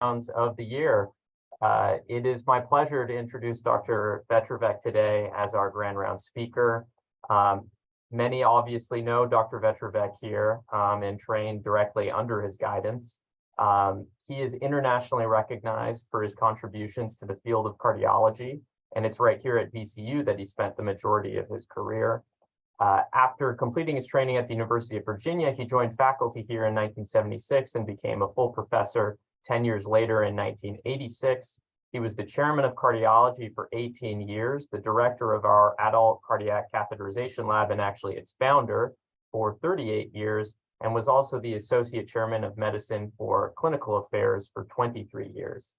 rounds of the year. It is my pleasure to introduce Dr. Vetrovec today as our grand round speaker. Many obviously know Dr. Vetrovec here and trained directly under his guidance. He is internationally recognized for his contributions to the field of cardiology, and it's right here at VCU that he spent the majority of his career. After completing his training at the University of Virginia, he joined faculty here in 1976 and became a full professor 10 years later in 1986. He was the chairman of cardiology for 18 years, the director of our adult cardiac catheterization lab, and actually its founder for 38 years, and was also the associate chairman of medicine for clinical affairs for 23 years.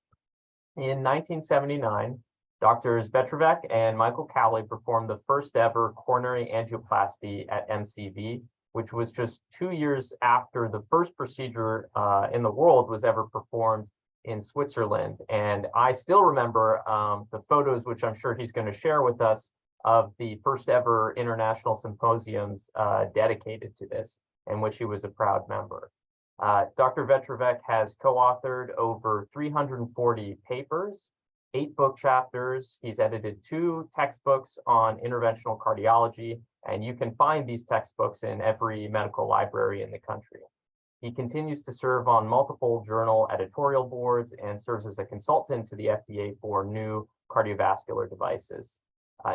In 1979, Drs. Vetrovec and Michael Pauley performed the first ever coronary angioplasty at MCV, which was just 2 years after the first procedure in the world was ever performed in Switzerland. And I still remember the photos, which I'm sure he's going to share with us, of the first ever international symposiums dedicated to this, in which he was a proud member. Dr. Vetrovec has co-authored over 340 papers, 8 book chapters. He's edited 2 textbooks on interventional cardiology, and you can find these textbooks in every medical library in the country. He continues to serve on multiple journal editorial boards and serves as a consultant to the FDA for new cardiovascular devices.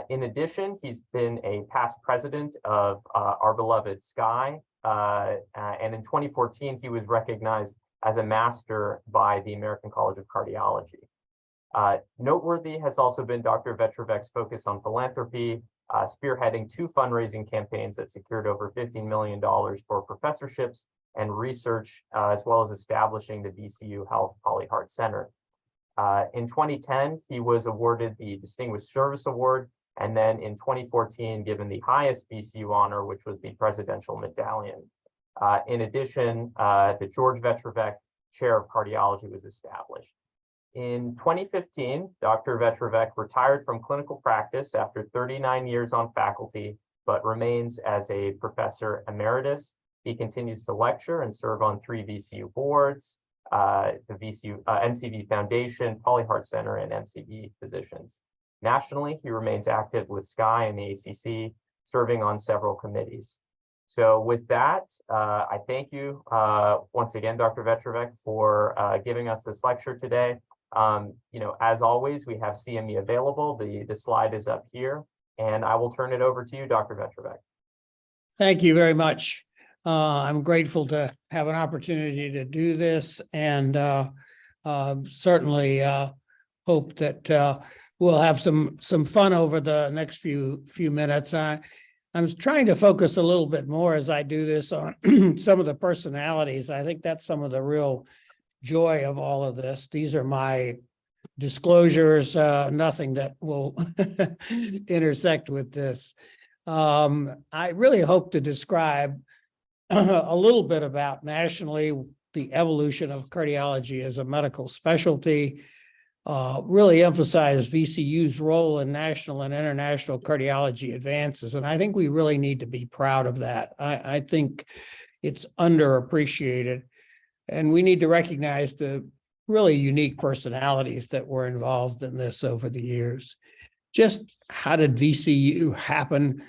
In addition, he's been a past president of our beloved SCAI, and in 2014, he was recognized as a master by the American College of Cardiology. Noteworthy has also been Dr. Vetrovec's focus on philanthropy, spearheading 2 fundraising campaigns that secured over $15 million for professorships and research, as well as establishing the VCU Health Pauley Heart Center. In 2010, he was awarded the Distinguished Service Award, and then in 2014, given the highest VCU honor, which was the Presidential Medallion. In addition, the George Vetrovec Chair of Cardiology was established. In 2015, Dr. Vetrovec retired from clinical practice after 39 years on faculty, but remains as a professor emeritus. He continues to lecture and serve on 3 VCU boards, the VCU, MCV Foundation, Pauley Heart Center, and MCV physicians. Nationally, he remains active with SCAI and the ACC, serving on several committees. So with that, I thank you once again, Dr. Vetrovec, for giving us this lecture today. As always, we have CME available. The slide is up here, and I will turn it over to you, Dr. Vetrovec. Thank you very much. I'm grateful to have an opportunity to do this, and certainly hope that we'll have some fun over the next few minutes. I'm trying to focus a little bit more as I do this on some of the personalities. I think that's some of the real joy of all of this. These are my disclosures, nothing that will intersect with this. I really hope to describe a little bit about nationally the evolution of cardiology as a medical specialty, really emphasize VCU's role in national and international cardiology advances. And I think we really need to be proud of that. I think it's underappreciated, and we need to recognize the really unique personalities that were involved in this over the years. Just how did VCU happen?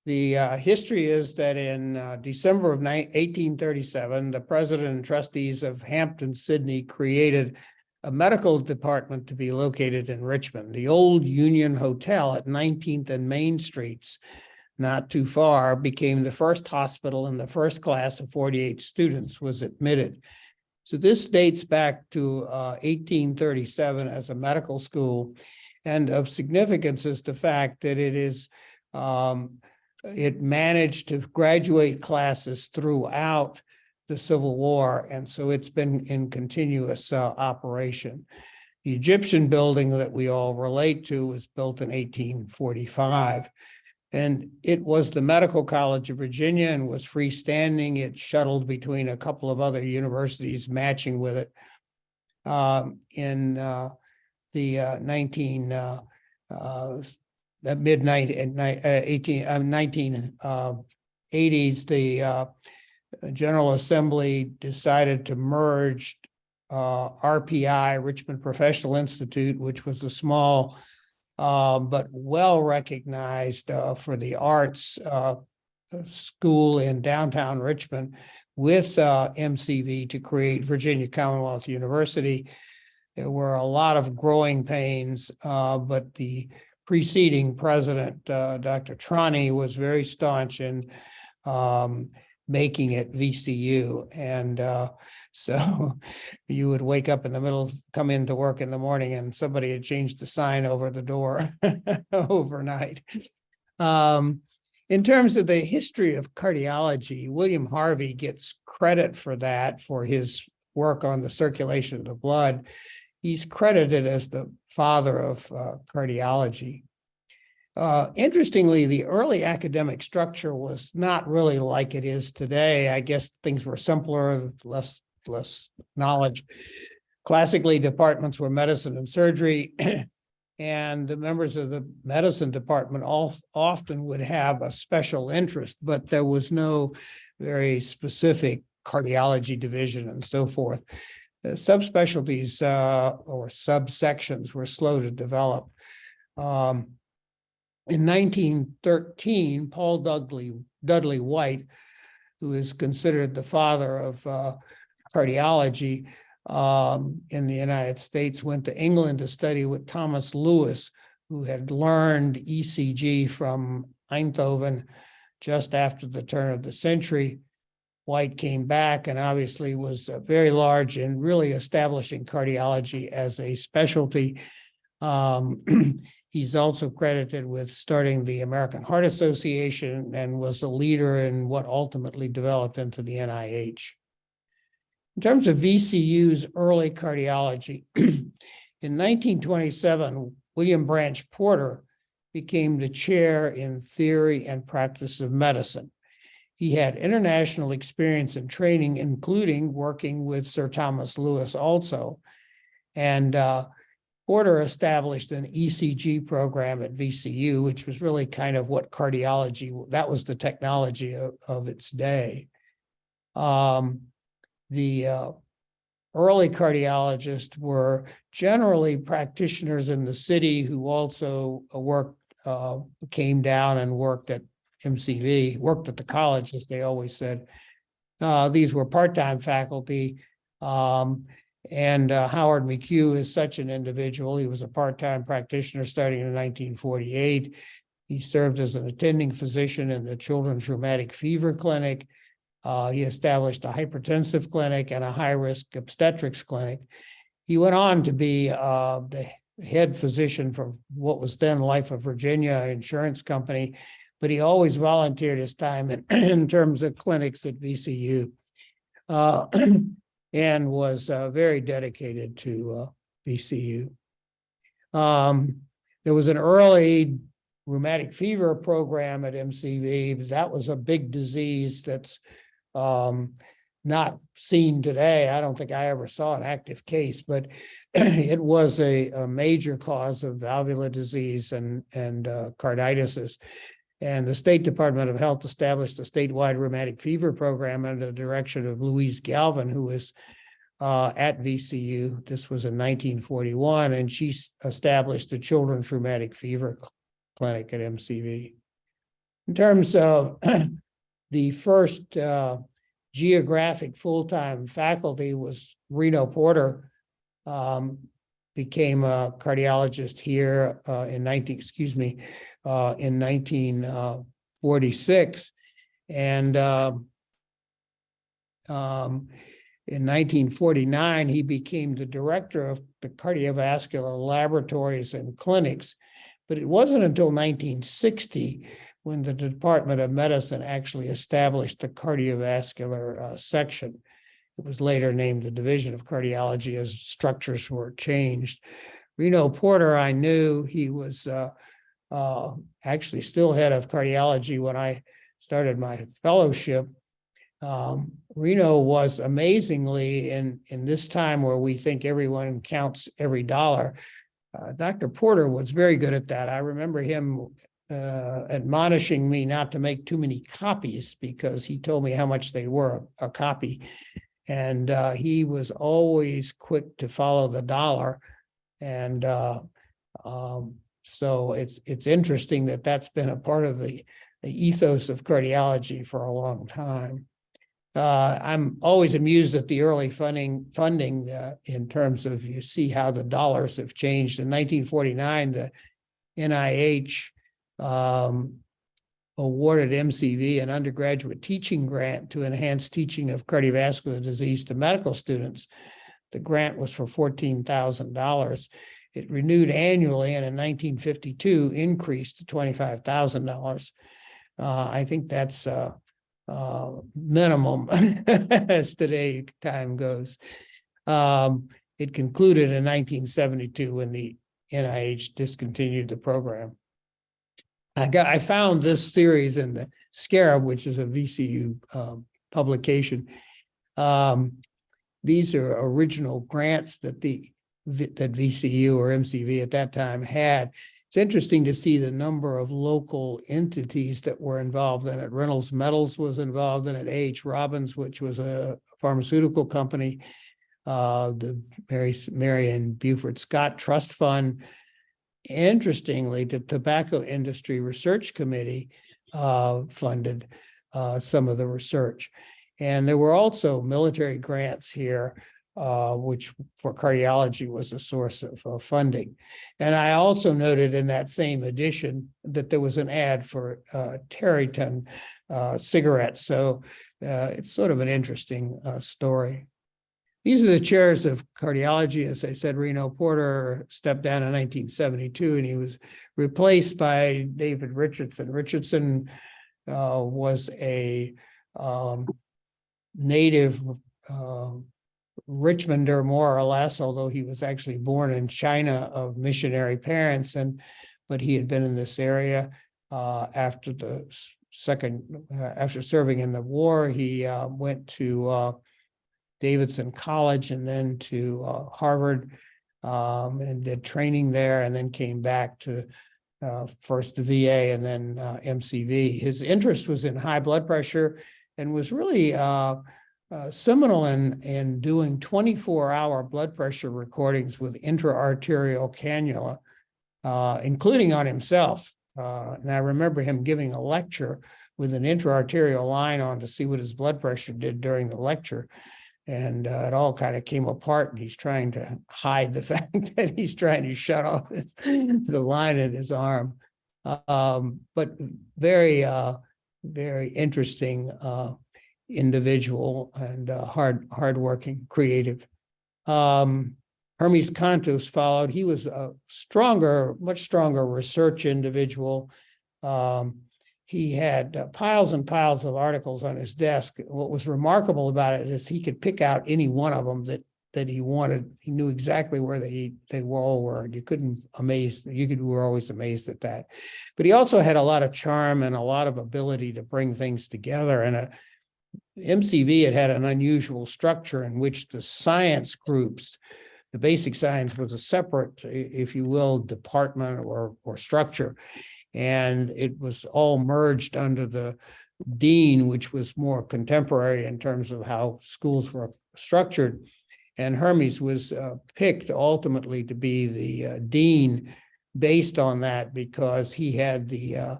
The history is that in December of 1837, the president and trustees of Hampton-Sydney created a medical department to be located in Richmond. The old Union Hotel at 19th and Main Streets, not too far, became the first hospital, and the first class of 48 students was admitted. So this dates back to 1837 as a medical school, and of significance is the fact that it managed to graduate classes throughout the Civil War, and so it's been in continuous operation. The Egyptian building that we all relate to was built in 1845, and it was the Medical College of Virginia and was freestanding. It shuttled between a couple of other universities matching with it. In the mid-1980s, the General Assembly decided to merge RPI, Richmond Professional Institute, which was a small but well recognized for the arts school in downtown Richmond, with MCV to create Virginia Commonwealth University. There were a lot of growing pains, but the preceding president, Dr. Trani, was very staunch in making it VCU. And so you would wake up in the middle, come into work in the morning, and somebody had changed the sign over the door overnight. In terms of the history of cardiology, William Harvey gets credit for that, for his work on the circulation of the blood. He's credited as the father of cardiology. Interestingly, the early academic structure was not really like it is today. I guess things were simpler, less knowledge. Classically, departments were medicine and surgery, and the members of the medicine department often would have a special interest, but there was no very specific cardiology division and so forth. The subspecialties or subsections were slow to develop. In 1913, Paul Dudley White, who is considered the father of cardiology in the United States, went to England to study with Thomas Lewis, who had learned ECG from Einthoven just after the turn of the century. White came back and obviously was very large in really establishing cardiology as a specialty. He's also credited with starting the American Heart Association and was a leader in what ultimately developed into the NIH. In terms of VCU's early cardiology, in 1927, William Branch Porter became the chair in theory and practice of medicine. He had international experience and training, including working with Sir Thomas Lewis also. And Porter established an ECG program at VCU, which was really kind of what cardiology, that was the technology of its day. The early cardiologists were generally practitioners in the city who also came down and worked at MCV, worked at the college, as they always said. These were part-time faculty. And Howard McHugh is such an individual. He was a part-time practitioner starting in 1948. He served as an attending physician in the Children's Rheumatic Fever Clinic. He established a hypertensive clinic and a high-risk obstetrics clinic. He went on to be the head physician for what was then Life of Virginia Insurance Company, but he always volunteered his time in terms of clinics at VCU. And was very dedicated to VCU. There was an early rheumatic fever program at MCV, but that was a big disease that's not seen today. I don't think I ever saw an active case, but it was a major cause of valvular disease and carditis. And the State Department of Health established a statewide rheumatic fever program under the direction of Louise Galvin, who was at VCU. This was in 1941, and she established the Children's Rheumatic Fever Clinic at MCV. In terms of the first geographic full-time faculty was Reno Porter, became a cardiologist here in 1946, and in 1949 he became the director of the cardiovascular laboratories and clinics. But it wasn't until 1960 when the Department of Medicine actually established the cardiovascular section. It was later named the Division of Cardiology as structures were changed. Reno Porter, I knew. He was actually still head of cardiology when I started my fellowship. Reno was amazingly, in this time where we think everyone counts every dollar, Dr. Porter was very good at that. I remember him admonishing me not to make too many copies because he told me how much they were a copy. And he was always quick to follow the dollar. And so it's interesting that that's been a part of the ethos of cardiology for a long time. I'm always amused at the early funding in terms of, you see how the dollars have changed. In 1949, the NIH awarded MCV an undergraduate teaching grant to enhance teaching of cardiovascular disease to medical students. The grant was for $14,000. It renewed annually, and in 1952 increased to $25,000. I think that's minimum as today time goes. It concluded in 1972 when the NIH discontinued the program. I found this series in the Scarab, which is a VCU publication. These are original grants that that VCU or MCV at that time had. It's interesting to see the number of local entities that were involved in it. Reynolds Metals was involved in it, A.H. Robbins, which was a pharmaceutical company, the Marion Buford Scott Trust Fund. Interestingly, the Tobacco Industry Research Committee funded some of the research. And there were also military grants here, which for cardiology was a source of funding. And I also noted in that same edition that there was an ad for Terryton cigarettes. So it's sort of an interesting story. These are the chairs of cardiology. As I said, Reno Porter stepped down in 1972, and he was replaced by David Richardson. Richardson was a native Richmonder, more or less, although he was actually born in China of missionary parents, but he had been in this area after serving in the war. He went to Davidson College and then to Harvard and did training there, and then came back to first the VA and then MCV. His interest was in high blood pressure and was really seminal in doing 24-hour blood pressure recordings with intra-arterial cannula, including on himself. And I remember him giving a lecture with an intra-arterial line on to see what his blood pressure did during the lecture. And it all kind of came apart, and he's trying to hide the fact that he's trying to shut off the line in his arm. But very, very interesting individual and hardworking, creative. Hermes Contos followed. He was a much stronger research individual. He had piles and piles of articles on his desk. What was remarkable about it is he could pick out any one of them that he wanted. He knew exactly where they all were. You were always amazed at that. But he also had a lot of charm and a lot of ability to bring things together. And MCV had an unusual structure in which the science groups, the basic science was a separate, if you will, department or structure. And it was all merged under the dean, which was more contemporary in terms of how schools were structured. And Hermes was picked ultimately to be the dean based on that, because he had the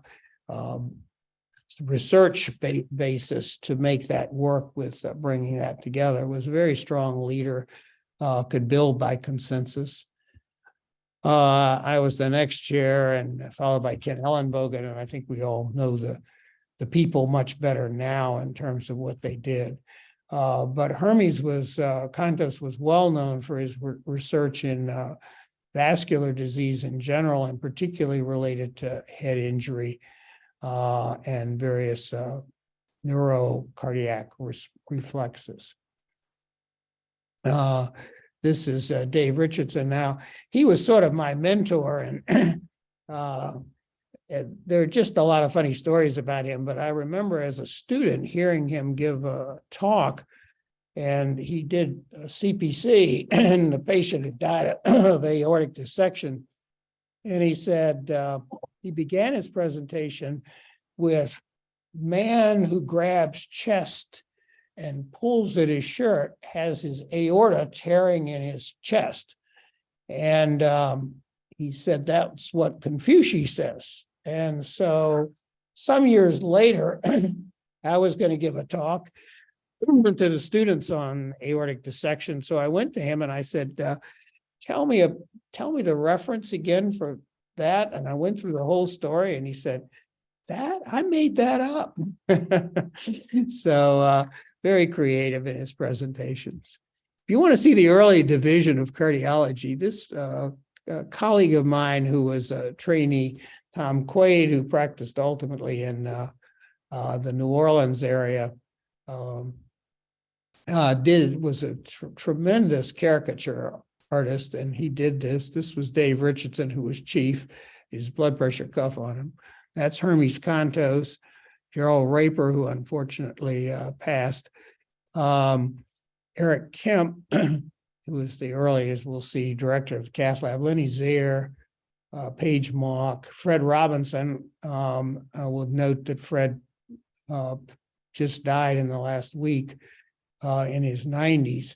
research basis to make that work with bringing that together. Was a very strong leader, could build by consensus. I was the next chair, and followed by Ken Ellenbogen, and I think we all know the people much better now in terms of what they did. But Hermes Contos was well known for his research in vascular disease in general, and particularly related to head injury and various neurocardiac reflexes. This is Dave Richardson. Now, he was sort of my mentor, and there are just a lot of funny stories about him, but I remember as a student hearing him give a talk, and he did a CPC, and the patient had died of aortic dissection. And he said, he began his presentation with man who grabs chest and pulls at his shirt, has his aorta tearing in his chest. And he said, that's what Confucius says. And so some years later, I was going to give a talk to the students on aortic dissection. So I went to him and I said, tell me the reference again for that. And I went through the whole story and he said, that I made that up. So very creative in his presentations. If you want to see the early division of cardiology, this colleague of mine who was a trainee, Tom Quaid, who practiced ultimately in the New Orleans area, was a tremendous caricature artist, and he did this. This was Dave Richardson, who was chief, his blood pressure cuff on him. That's Hermes Contos, Gerald Raper, who unfortunately passed. Eric Kemp, who was the earliest, we'll see, director of cath lab, Lenny Zaire, Paige Mock, Fred Robinson. I will note that Fred just died in the last week in his 90s.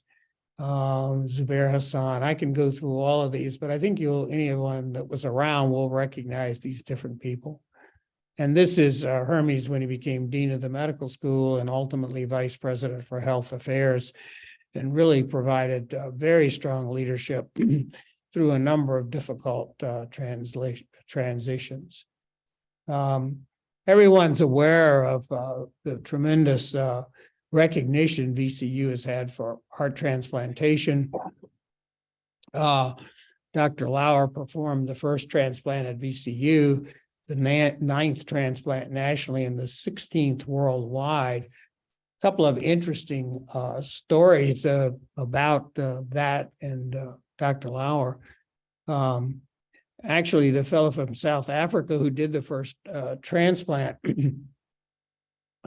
Zubair Hassan. I can go through all of these, but I think anyone that was around will recognize these different people. And this is Hermes when he became dean of the medical school and ultimately vice president for health affairs, and really provided very strong leadership through a number of difficult transitions. Everyone's aware of the tremendous recognition VCU has had for heart transplantation. Dr. Lauer performed the first transplant at VCU, the 9th transplant nationally, and the 16th worldwide. A couple of interesting stories about that and Dr. Lauer. Actually, the fellow from South Africa who did the first transplant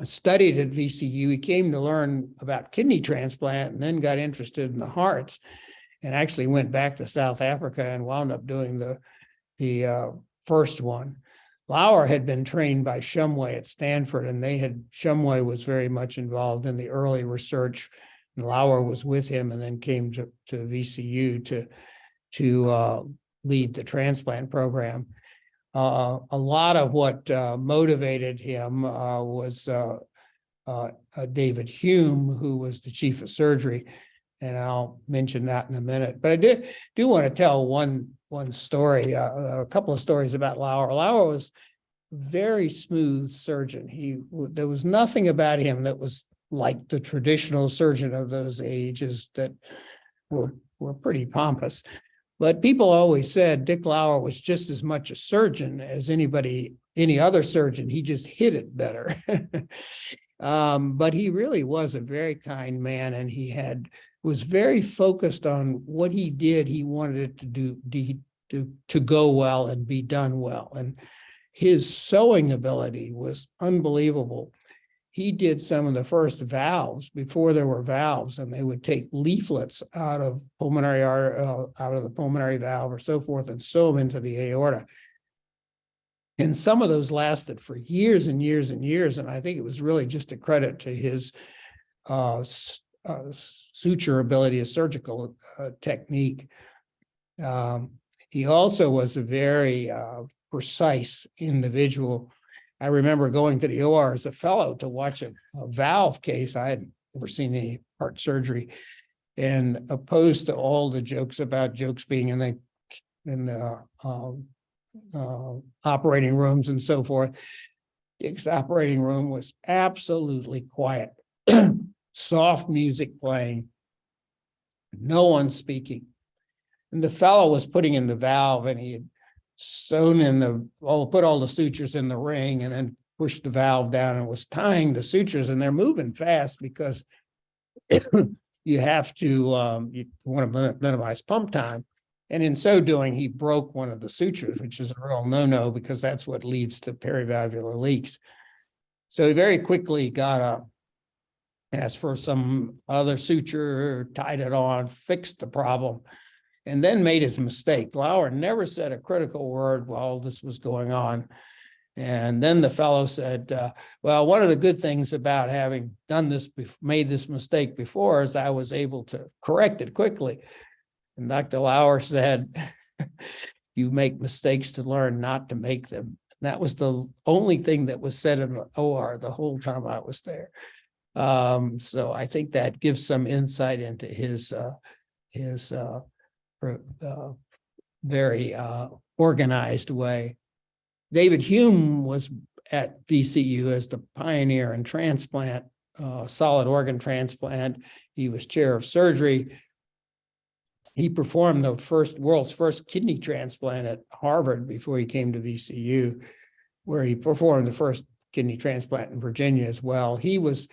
studied at VCU. He came to learn about kidney transplant and then got interested in the hearts and actually went back to South Africa and wound up doing the first one. Lauer had been trained by Shumway at Stanford, and Shumway was very much involved in the early research, and Lauer was with him and then came to VCU to lead the transplant program. A lot of what motivated him was David Hume, who was the chief of surgery, and I'll mention that in a minute. But I do want to tell one story, a couple of stories about Lauer. Lauer was a very smooth surgeon. There was nothing about him that was like the traditional surgeon of those ages that were pretty pompous. But people always said Dick Lauer was just as much a surgeon as any other surgeon. He just hit it better. But he really was a very kind man, and he was very focused on what he did. He wanted it to go well and be done well. And his sewing ability was unbelievable. He did some of the first valves before there were valves, and they would take leaflets out of the pulmonary valve or so forth and sew them into the aorta. And some of those lasted for years and years and years. And I think it was really just a credit to his suture ability, a surgical technique. He also was a very precise individual. I remember going to the OR as a fellow to watch a valve case. I had never seen any heart surgery, and opposed to all the jokes about jokes being in the operating rooms and so forth. Dick's operating room was absolutely quiet, soft music playing, no one speaking. And the fellow was putting in the valve, and he had put all the sutures in the ring and then pushed the valve down and was tying the sutures, and they're moving fast because you have to, you want to minimize pump time. And in so doing, he broke one of the sutures, which is a real no-no because that's what leads to perivalvular leaks. So he very quickly got up, asked for some other suture, tied it on, fixed the problem, and then made his mistake. Lauer never said a critical word while this was going on. And then the fellow said, well, one of the good things about having done this, made this mistake before, is I was able to correct it quickly. And Dr. Lauer said, you make mistakes to learn not to make them. That was the only thing that was said in the OR the whole time I was there. So I think that gives some insight into his very organized way. David Hume was at VCU as the pioneer in transplant, solid organ transplant. He was chair of surgery. He performed the world's first kidney transplant at Harvard before he came to VCU, where he performed the first kidney transplant in Virginia as well. He was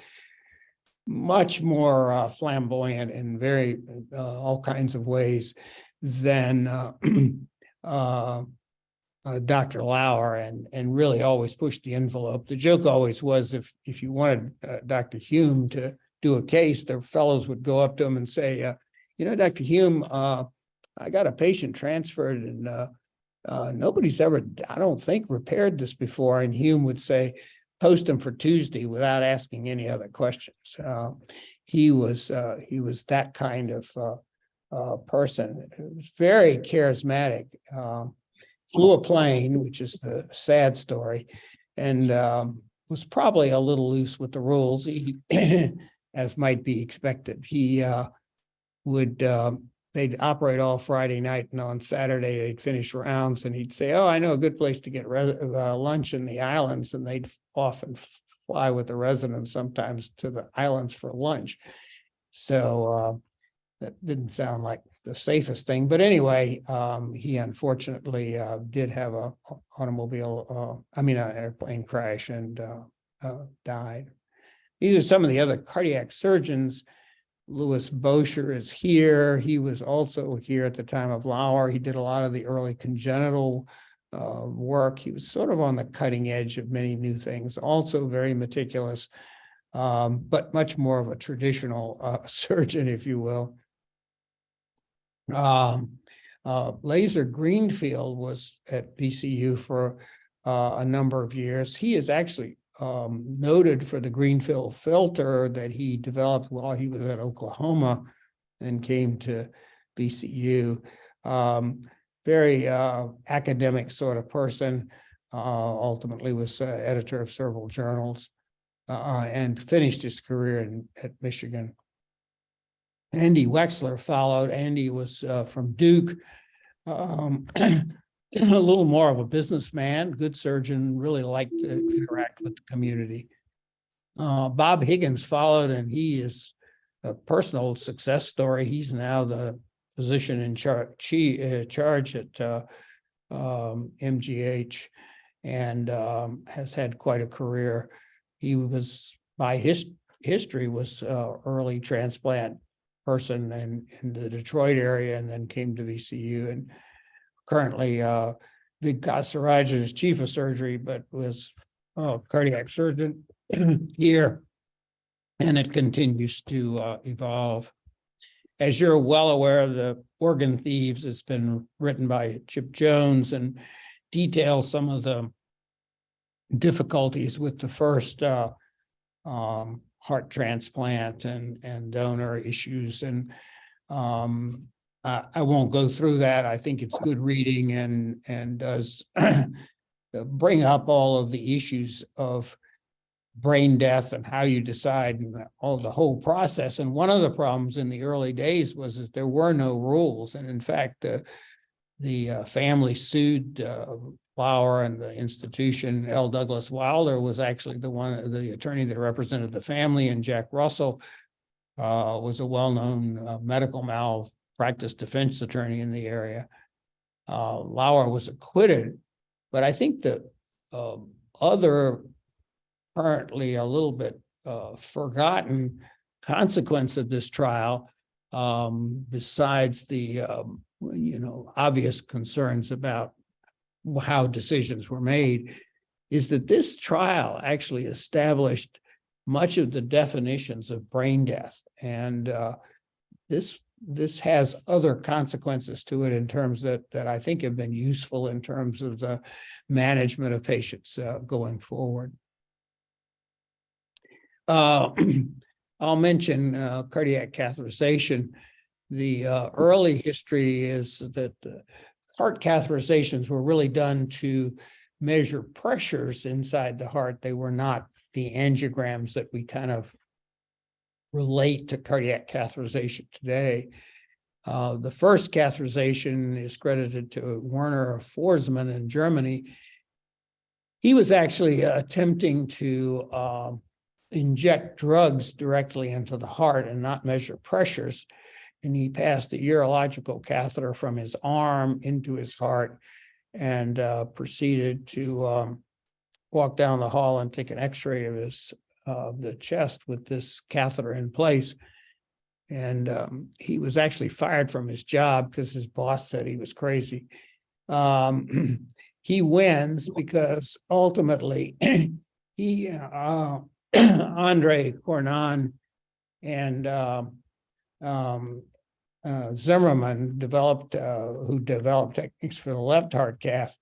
much more flamboyant in very all kinds of ways than Dr. Lauer, and really always pushed the envelope. The joke always was if you wanted Dr. Hume to do a case, the fellows would go up to him and say, Dr. Hume, I got a patient transferred and nobody's ever, I don't think, repaired this before. And Hume would say, post him for Tuesday without asking any other questions. He was that kind of person. He was very charismatic. Flew a plane, which is a sad story, and was probably a little loose with the rules, as might be expected. He they'd operate all Friday night, and on Saturday they'd finish rounds, and he'd say, oh, I know a good place to get lunch in the islands, and they'd often fly with the residents sometimes to the islands for lunch. So that didn't sound like the safest thing, but anyway, he unfortunately did have an airplane crash and died. These are some of the other cardiac surgeons. Louis Boscher is here. He was also here at the time of Lauer. He did a lot of the early congenital work. He was sort of on the cutting edge of many new things, also very meticulous, but much more of a traditional surgeon, if you will. Laser Greenfield was at VCU for a number of years. He is actually noted for the Greenfield filter that he developed while he was at Oklahoma and came to VCU. Very academic sort of person, ultimately was editor of several journals and finished his career at Michigan. Andy Wexler followed. Andy was from Duke, a little more of a businessman, good surgeon, really liked to interact with the community. Bob Higgins followed, and he is a personal success story. He's now the physician in charge at MGH and has had quite a career. He was, by history, was early transplant person in the Detroit area, and then came to VCU, and currently Vig Kasarajan is chief of surgery, but was cardiac surgeon here, and it continues to evolve. As you're well aware, the Organ Thieves has been written by Chip Jones and details some of the difficulties with the first heart transplant and donor issues. And I won't go through that. I think it's good reading and does bring up all of the issues of brain death and how you decide and all the whole process. And one of the problems in the early days was that there were no rules. And in fact, the family sued Lauer and the institution. L. Douglas Wilder was actually the attorney that represented the family, and Jack Russell was a well-known medical malpractice defense attorney in the area. Lauer was acquitted, but I think the other currently a little bit forgotten consequence of this trial, besides the obvious concerns about how decisions were made, is that this trial actually established much of the definitions of brain death. And this this has other consequences to it in terms that I think have been useful in terms of the management of patients going forward. I'll mention cardiac catheterization. The early history is that heart catheterizations were really done to measure pressures inside the heart. They were not the angiograms that we kind of relate to cardiac catheterization today. The first catheterization is credited to Werner Forsman in Germany. He was actually attempting to inject drugs directly into the heart and not measure pressures. And he passed the urological catheter from his arm into his heart and proceeded to walk down the hall and take an x-ray of his the chest with this catheter in place. And he was actually fired from his job because his boss said he was crazy. He wins because ultimately he, Andre Cornan and Zimmerman who developed techniques for the left heart cath,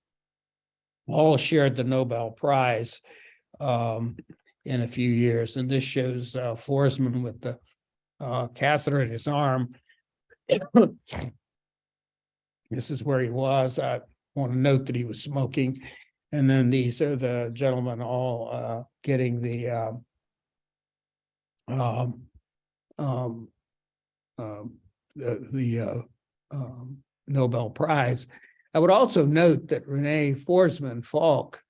all shared the Nobel Prize in a few years. And this shows Forsman with the catheter in his arm. This is where he was. I want to note that he was smoking. And then these are the gentlemen all getting the Nobel Prize. I would also note that Renee Forsman Falk,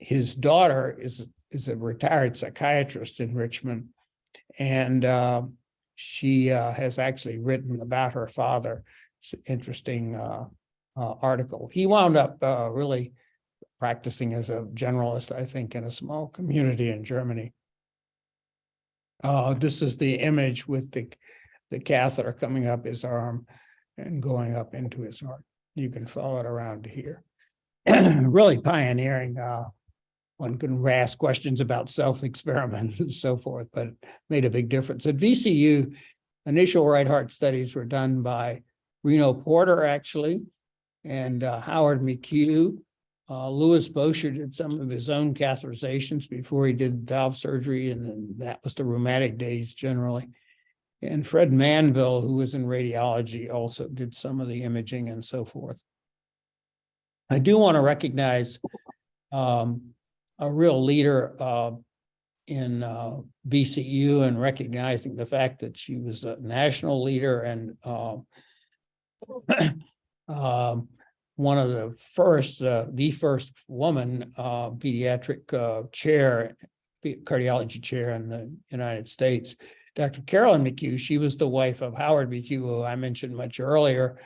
his daughter is a retired psychiatrist in Richmond, and she has actually written about her father. It's an interesting article. He wound up really practicing as a generalist, I think, in a small community in Germany. This is the image with the catheter coming up his arm and going up into his heart. You can follow it around to here. Really pioneering. One can ask questions about self-experiments and so forth, but it made a big difference. At VCU, initial right heart studies were done by Reno Porter, actually, and Howard McHugh. Louis Boscher did some of his own catheterizations before he did valve surgery, and then that was the rheumatic days generally. And Fred Manville, who was in radiology, also did some of the imaging and so forth. I do want to recognize a real leader in VCU and recognizing the fact that she was a national leader and one of the first woman pediatric chair, cardiology chair in the United States. Dr. Carolyn McHugh, she was the wife of Howard McHugh, who I mentioned much earlier.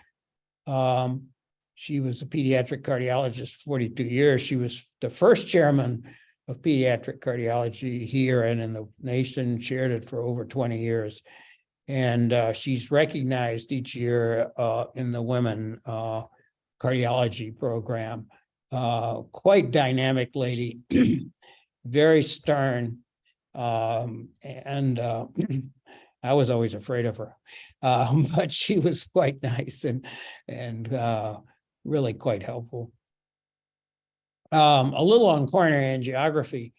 She was a pediatric cardiologist for 42 years. She was the first chairman of pediatric cardiology here and in the nation, chaired it for over 20 years. And she's recognized each year in the women cardiology program. Quite dynamic lady, very stern. I was always afraid of her, but she was quite nice and really quite helpful. A little on coronary angiography.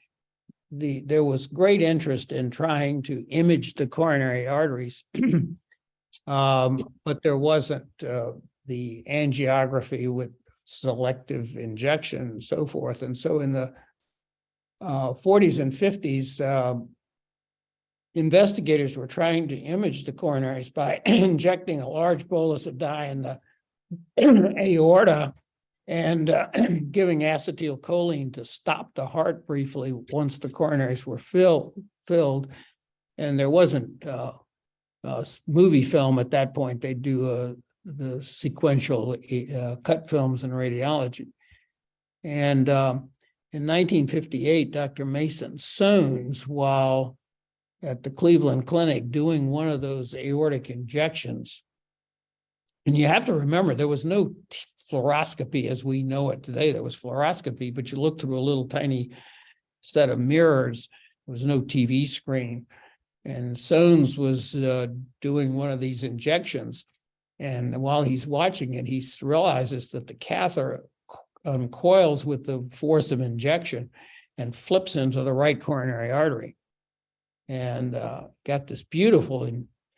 There was great interest in trying to image the coronary arteries, but there wasn't the angiography with selective injection and so forth. And so in the 40s and 50s, investigators were trying to image the coronaries by injecting a large bolus of dye in the aorta and giving acetylcholine to stop the heart briefly once the coronaries were filled. And there wasn't movie film at that point. They do the sequential cut films in radiology. And in 1958, Dr. Mason Sones, while at the Cleveland Clinic doing one of those aortic injections, and you have to remember there was no fluoroscopy as we know it today. There was fluoroscopy, but you looked through a little tiny set of mirrors. There was no TV screen. And Soanes was doing one of these injections. And while he's watching it, he realizes that the catheter uncoils with the force of injection and flips into the right coronary artery. And got this beautiful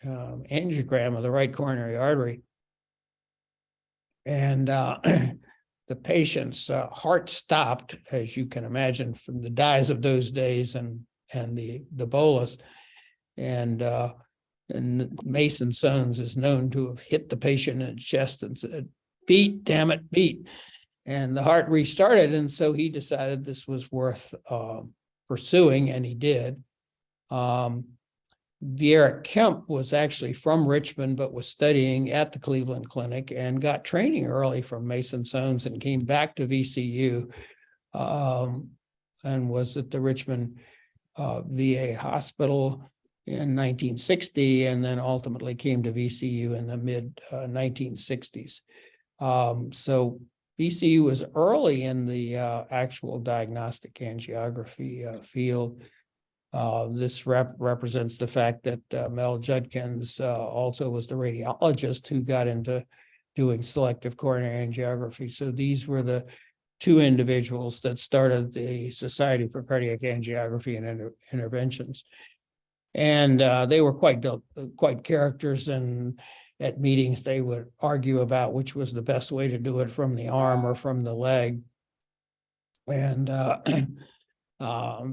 angiogram of the right coronary artery. And the patient's heart stopped, as you can imagine, from the dyes of those days and the bolus. And Mason Soanes is known to have hit the patient in the chest and said, "Beat, damn it, beat." And the heart restarted. And so he decided this was worth pursuing, and he did. Eric Kemp was actually from Richmond, but was studying at the Cleveland Clinic and got training early from Mason Soanes and came back to VCU and was at the Richmond VA hospital in 1960, and then ultimately came to VCU in the mid 1960s. So VCU was early in the actual diagnostic angiography field. This represents the fact that Mel Judkins also was the radiologist who got into doing selective coronary angiography. So these were the two individuals that started the Society for Cardiac Angiography and Interventions. And they were quite characters, and at meetings they would argue about which was the best way to do it, from the arm or from the leg. And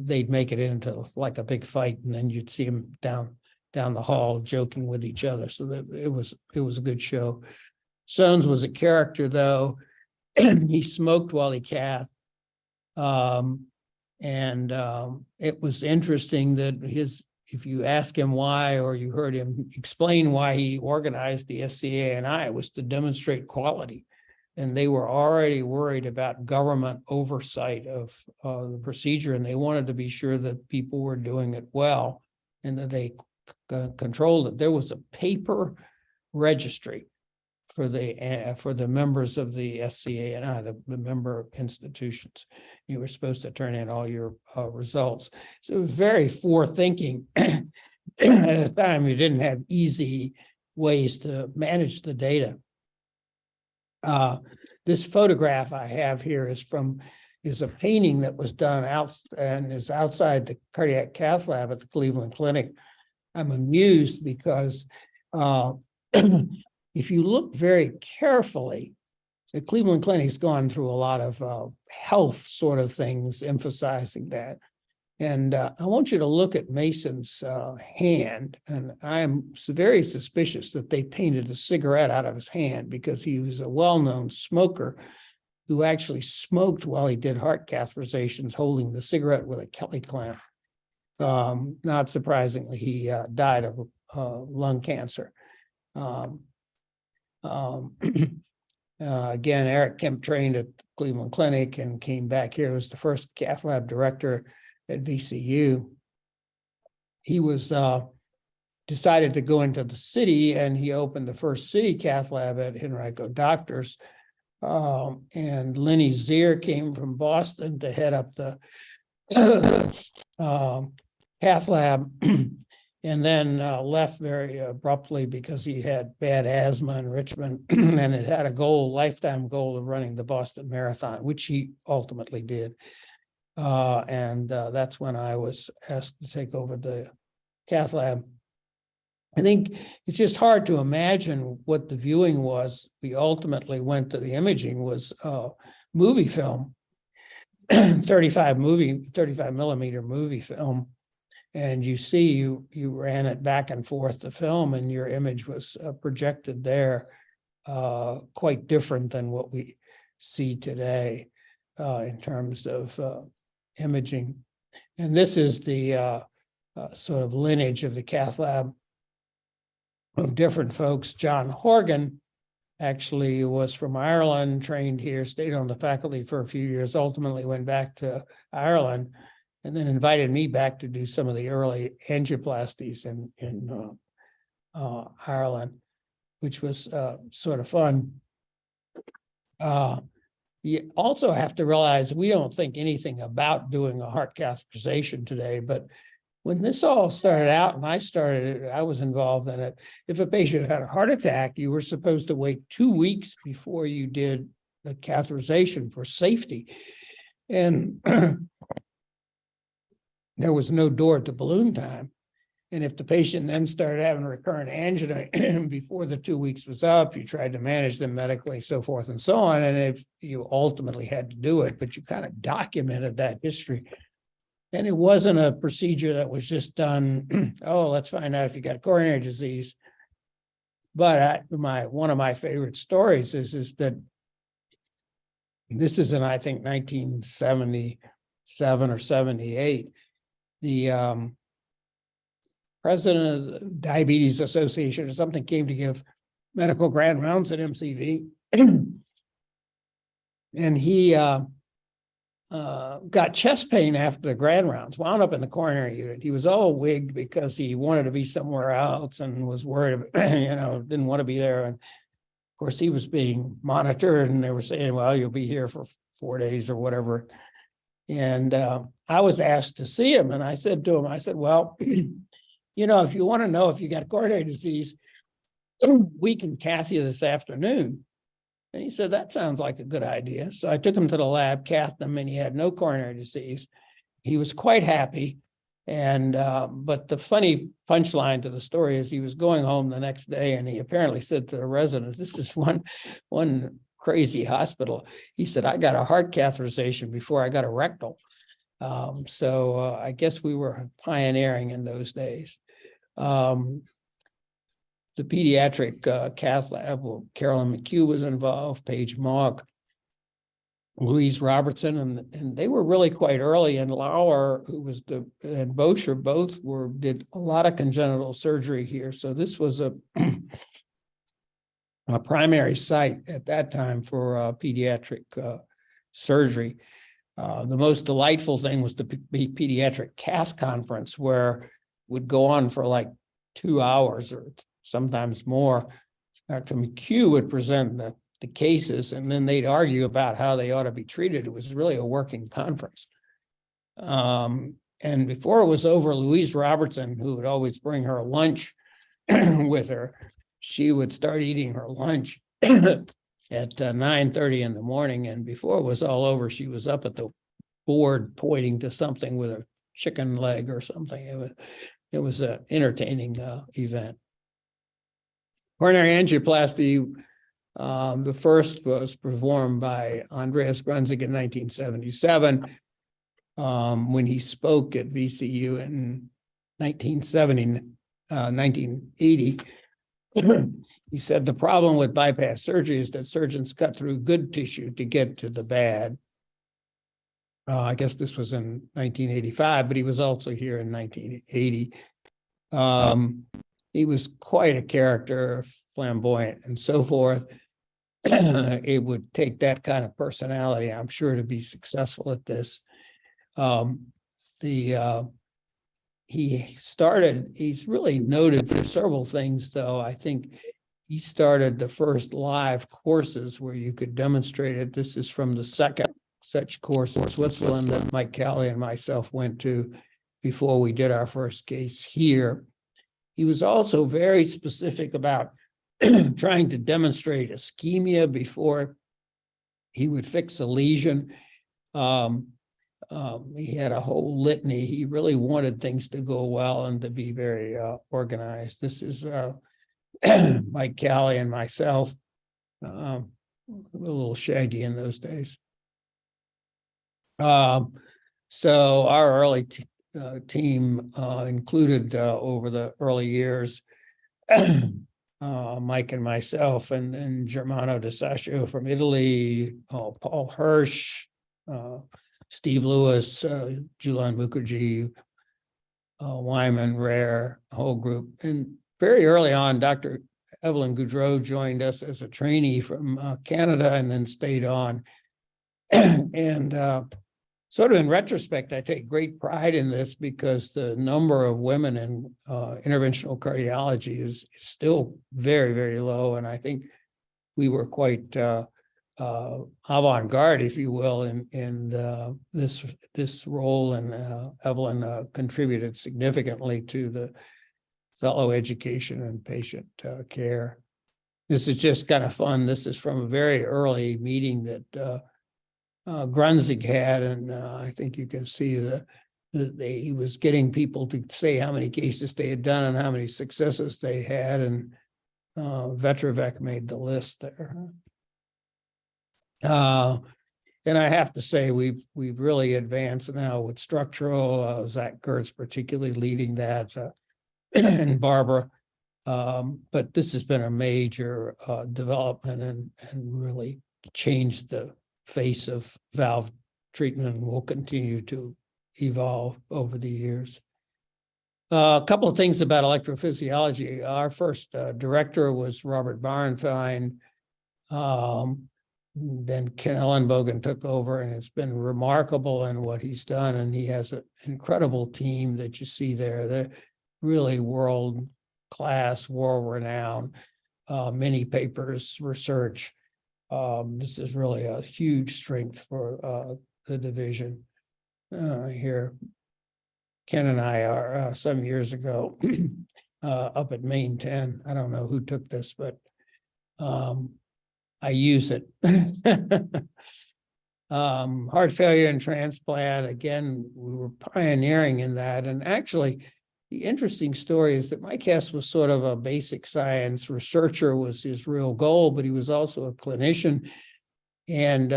they'd make it into like a big fight, and then you'd see them down the hall joking with each other. So that it was a good show. Soanes was a character, though. He smoked while he cathed. It was interesting that if you ask him why, or you heard him explain why he organized the SCANI, it was to demonstrate quality. And they were already worried about government oversight of the procedure, and they wanted to be sure that people were doing it well and that they controlled it. There was a paper registry for the members of the SCANI, the member institutions. You were supposed to turn in all your results. So it was very forward-thinking. At a time, you didn't have easy ways to manage the data. This photograph I have here is a painting that was done out and is outside the cardiac cath lab at the Cleveland Clinic. I'm amused because if you look very carefully, the Cleveland Clinic's gone through a lot of health sort of things, emphasizing that. And I want you to look at Mason's hand, and I'm very suspicious that they painted a cigarette out of his hand, because he was a well-known smoker who actually smoked while he did heart catheterizations, holding the cigarette with a Kelly clamp. Not surprisingly, he died of lung cancer. Again, Eric Kemp trained at Cleveland Clinic and came back here, was the first cath lab director at VCU. He was decided to go into the city, and he opened the first city cath lab at Henrico Doctors. And Lenny Zier came from Boston to head up the cath lab, and then left very abruptly because he had bad asthma in Richmond and it had a lifetime goal of running the Boston Marathon, which he ultimately did. That's when I was asked to take over the cath lab. I think it's just hard to imagine what the viewing was. We ultimately went to the imaging was movie film, 35 millimeter movie film. And you see, you ran it back and forth to film, and your image was projected there, quite different than what we see today in terms of imaging. And this is the sort of lineage of the cath lab of different folks. John Horgan actually was from Ireland, trained here, stayed on the faculty for a few years, ultimately went back to Ireland, and then invited me back to do some of the early angioplasties in Ireland, which was sort of fun. You also have to realize we don't think anything about doing a heart catheterization today, but when this all started out and I started it, I was involved in it. If a patient had a heart attack, you were supposed to wait 2 weeks before you did the catheterization for safety. And there was no door to balloon time. And if the patient then started having recurrent angina before the 2 weeks was up, you tried to manage them medically, so forth and so on. And if you ultimately had to do it, but you kind of documented that history. And it wasn't a procedure that was just done, oh, let's find out if you got coronary disease. But one of my favorite stories is that this is in, I think, 1977 or 78. The president of the Diabetes Association or something came to give medical grand rounds at MCV. And he got chest pain after the grand rounds, wound up in the coronary unit. He was all wigged because he wanted to be somewhere else and was worried, didn't want to be there. And of course, he was being monitored and they were saying, well, you'll be here for 4 days or whatever. And I was asked to see him. And I said to him, well, if you want to know if you got coronary disease, we can cath you this afternoon. And he said, that sounds like a good idea. So I took him to the lab, cathed him, and he had no coronary disease. He was quite happy. And but the funny punchline to the story is he was going home the next day and he apparently said to the resident, this is one crazy hospital. He said, I got a heart catheterization before I got a rectal. So I guess we were pioneering in those days. The pediatric cath lab, well, Carolyn McHugh was involved, Paige Mogg, Louise Robertson, and they were really quite early. And Lauer, who was and Boscher both did a lot of congenital surgery here. So this was a primary site at that time for pediatric surgery. The most delightful thing was the pediatric CAS conference, where would go on for like 2 hours or sometimes more. Dr. McHugh would present the cases, and then they'd argue about how they ought to be treated. It was really a working conference. And before it was over, Louise Robertson, who would always bring her lunch with her, she would start eating her lunch at 9:30 in the morning. And before it was all over, she was up at the board pointing to something with a chicken leg or something. It was an entertaining event. Coronary angioplasty, the first was performed by Andreas Grunzig in 1977 when he spoke at VCU in 1980. He said the problem with bypass surgery is that surgeons cut through good tissue to get to the bad. I guess this was in 1985, but he was also here in 1980. He was quite a character, flamboyant and so forth. It would take that kind of personality, I'm sure, to be successful at this. He's really noted for several things, though. I think he started the first live courses where you could demonstrate it. This is from the second such course in Switzerland that Mike Calley and myself went to before we did our first case here. He was also very specific about trying to demonstrate ischemia before he would fix a lesion. He had a whole litany. He really wanted things to go well and to be very organized. This is Mike Calley and myself, a little shaggy in those days. So our early team included over the early years Mike and myself, and Germano De Sascio from Italy, Paul Hirsch, Steve Lewis, Julian Mukherjee, Wyman, Rare, a whole group. And very early on, Dr. Evelyn Goudreau joined us as a trainee from Canada and then stayed on. And sort of in retrospect, I take great pride in this because the number of women in interventional cardiology is still very, very low. And I think we were quite avant-garde, if you will, in this role, and Evelyn contributed significantly to the fellow education and patient care. This is just kind of fun. This is from a very early meeting that Grunzig had, and I think you can see he was getting people to say how many cases they had done and how many successes they had, and Vetrovec made the list there. And I have to say, we've really advanced now with structural. Zach Gertz particularly leading that, and Barbara. But this has been a major development and really changed the face of valve treatment, and will continue to evolve over the years. A couple of things about electrophysiology. Our first director was Robert Barenfein. Then Ken Ellenbogen took over, and it's been remarkable in what he's done. And he has an incredible team that you see there. They're really world-class, world-renowned, many papers, research. This is really a huge strength for the division here. Ken and I are some years ago up at Main 10. I don't know who took this, but I use it. Heart failure and transplant, again, we were pioneering in that. And actually, the interesting story is that Mike Hess was sort of a basic science researcher, was his real goal, but he was also a clinician. And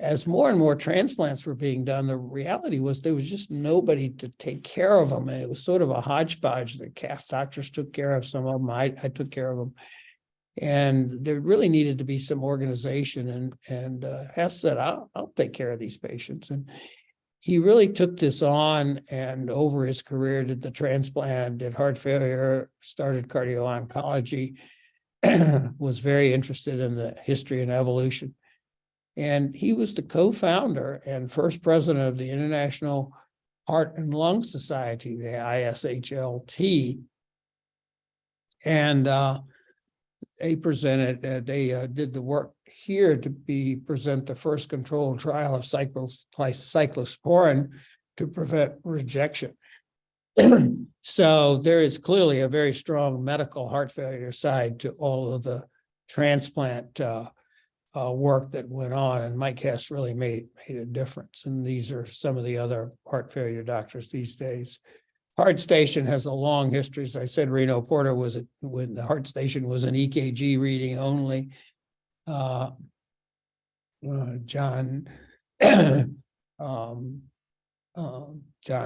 as more and more transplants were being done, the reality was there was just nobody to take care of them. And it was sort of a hodgepodge. The calf doctors took care of some of them. I took care of them. And there really needed to be some organization. And Hess said, I'll take care of these patients. And he really took this on, and over his career did the transplant, did heart failure, started cardio-oncology, was very interested in the history and evolution. And he was the co-founder and first president of the International Heart and Lung Society, the ISHLT. And they presented, they did the work here to present the first controlled trial of cyclosporin to prevent rejection. So there is clearly a very strong medical heart failure side to all of the transplant work that went on, and Mike Hess really made a difference. And these are some of the other heart failure doctors these days. Heart Station has a long history. As I said, Reno Porter was when the Heart Station was an EKG reading only. John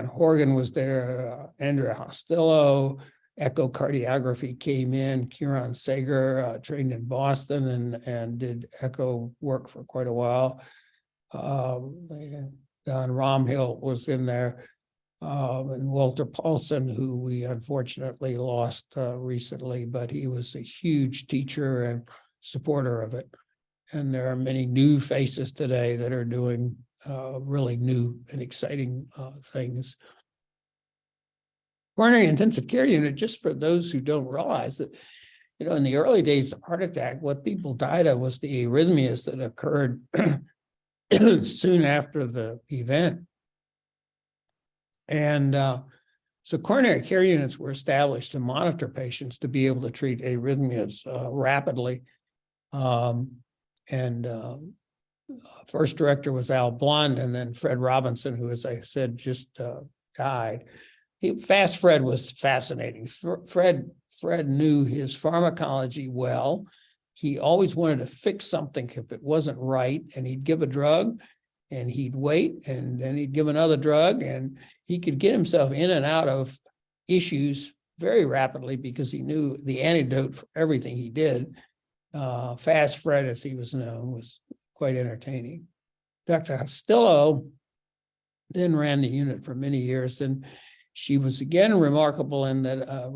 Horgan was there. Andrea Hostillo. Echocardiography came in. Kieran Sager trained in Boston and did echo work for quite a while. Don Romhill was in there. And Walter Paulson, who we unfortunately lost recently, but he was a huge teacher and supporter of it. And there are many new faces today that are doing really new and exciting things. Coronary intensive care unit, just for those who don't realize that, in the early days of heart attack, what people died of was the arrhythmias that occurred soon after the event. And so coronary care units were established to monitor patients to be able to treat arrhythmias rapidly. First director was Al Blund, and then Fred Robinson, who, as I said, just died. Fast Fred was fascinating. Fred knew his pharmacology well. He always wanted to fix something if it wasn't right, and he'd give a drug, and he'd wait, and then he'd give another drug, and he could get himself in and out of issues very rapidly because he knew the antidote for everything he did. Fast Fred, as he was known, was quite entertaining. Dr. Hostillo then ran the unit for many years, and she was again remarkable in that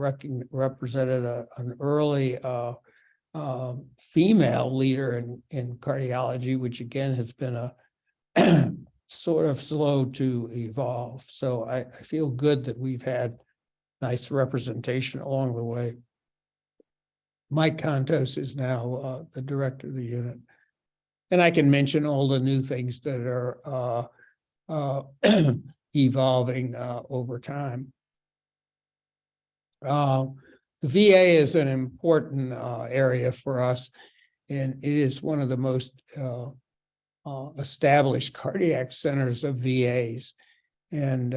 represented an early female leader in cardiology, which again has been a sort of slow to evolve. So I feel good that we've had nice representation along the way. Mike Contos is now the director of the unit. And I can mention all the new things that are evolving over time. The VA is an important area for us, and it is one of the most established cardiac centers of VAs, and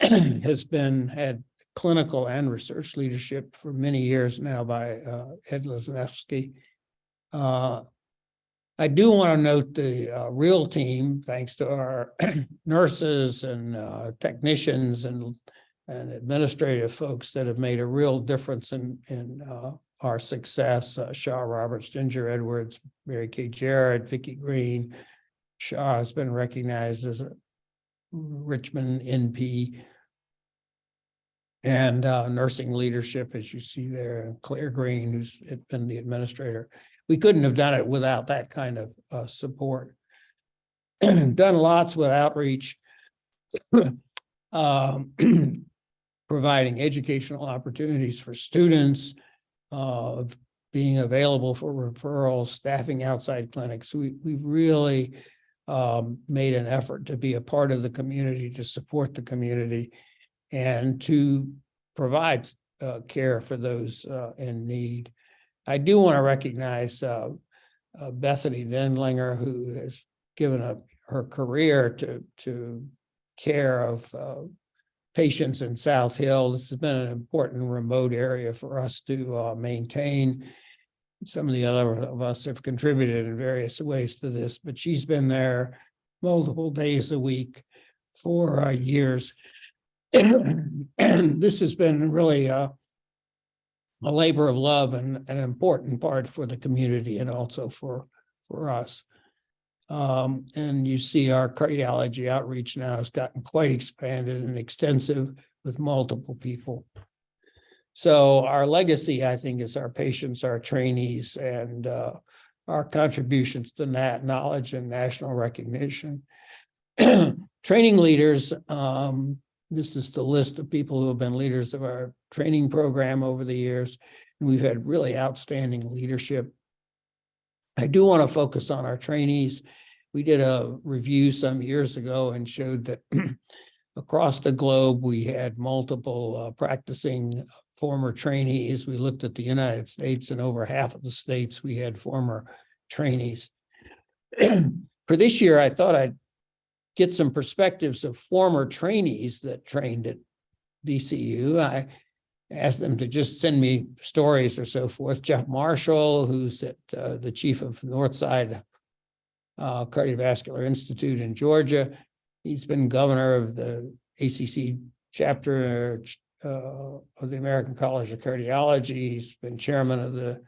has had clinical and research leadership for many years now by Ed Lesnevsky. I do want to note the real team, thanks to our nurses and technicians and administrative folks that have made a real difference in our success. Shaw Roberts, Ginger Edwards, Mary Kay Jarrett, Vicki Green. Shaw has been recognized as a Richmond NP. And nursing leadership, as you see there, Claire Green, who's been the administrator. We couldn't have done it without that kind of support. Done lots with outreach, providing educational opportunities for students, being available for referrals, staffing outside clinics. We've really made an effort to be a part of the community, to support the community, and to provide care for those in need. I do want to recognize Bethany Dendlinger, who has given up her career to care of patients in South Hill. This has been an important remote area for us to maintain. Some of the other of us have contributed in various ways to this, but she's been there multiple days a week for years. And this has been really a labor of love and an important part for the community and also for us. And you see our cardiology outreach now has gotten quite expanded and extensive with multiple people. So our legacy, I think, is our patients, our trainees, and our contributions to that knowledge and national recognition. Training leaders, this is the list of people who have been leaders of our training program over the years. And we've had really outstanding leadership. I do want to focus on our trainees. We did a review some years ago and showed that across the globe, we had multiple practicing former trainees. We looked at the United States, and over half of the states, we had former trainees. For this year, I thought I'd get some perspectives of former trainees that trained at VCU. I asked them to just send me stories or so forth. Jeff Marshall, who's at the chief of Northside Cardiovascular Institute in Georgia. He's been governor of the ACC chapter of the American College of Cardiology. He's been chairman of the